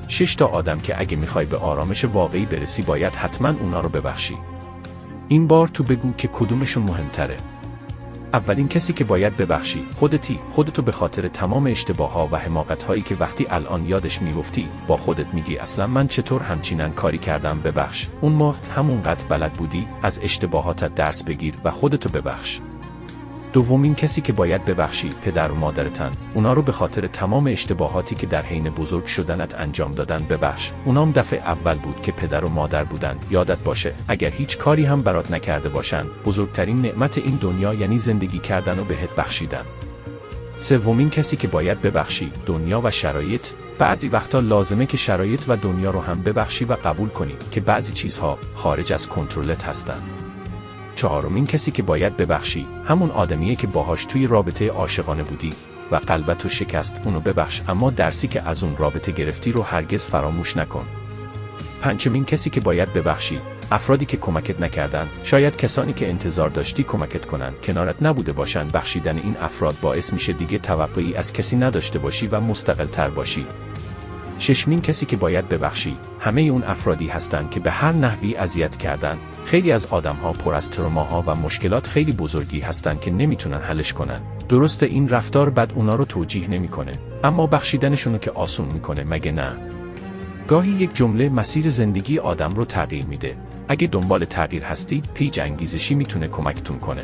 6 تا آدم که اگه میخوای به آرامش واقعی برسی باید حتما اونا رو ببخشی. این بار تو بگو که کدومشون مهمتره. اولین کسی که باید ببخشی خودتی. خودتو به خاطر تمام اشتباه‌ها و حماقت‌هایی که وقتی الان یادش می‌افتی با خودت میگی اصلا من چطور همچینن کاری کردم. ببخش. اون وقت همونقدر بلد بودی. از اشتباهاتت درس بگیر و خودتو ببخش. دومین کسی که باید ببخشی پدر و مادرتن. اونا رو به خاطر تمام اشتباهاتی که در حین بزرگ شدنت انجام دادن ببخش. اونام دفعه اول بود که پدر و مادر بودن. یادت باشه اگر هیچ کاری هم برات نکرده باشن بزرگترین نعمت این دنیا یعنی زندگی کردن و بهت بخشیدن. سومین کسی که باید ببخشی دنیا و شرایط. بعضی وقتا لازمه که شرایط و دنیا رو هم ببخشی و قبول کنی که بعضی چیزها خارج از کنترلت هستن. چهارمین کسی که باید ببخشی همون آدمیه که باهاش توی رابطه عاشقانه بودی و قلبتو شکست. اونو ببخش اما درسی که از اون رابطه گرفتی رو هرگز فراموش نکن. پنجمین کسی که باید ببخشی افرادی که کمکت نکردن. شاید کسانی که انتظار داشتی کمکت کنن کنارت نبوده باشن. بخشیدن این افراد باعث میشه دیگه توقعی از کسی نداشته باشی و مستقل تر باشی. ششمین کسی که باید ببخشی همه اون افرادی هستن که به هر نحوی اذیت کردن. خیلی از آدم‌ها پر از تروماها و مشکلات خیلی بزرگی هستن که نمیتونن حلش کنن. درسته این رفتار بد اونا رو توجیه نمیکنه اما بخشیدنشونو که آسون میکنه مگه نه؟ گاهی یک جمله مسیر زندگی آدم رو تغییر میده. اگه دنبال تغییر هستی پیج انگیزشی میتونه کمکتون کنه.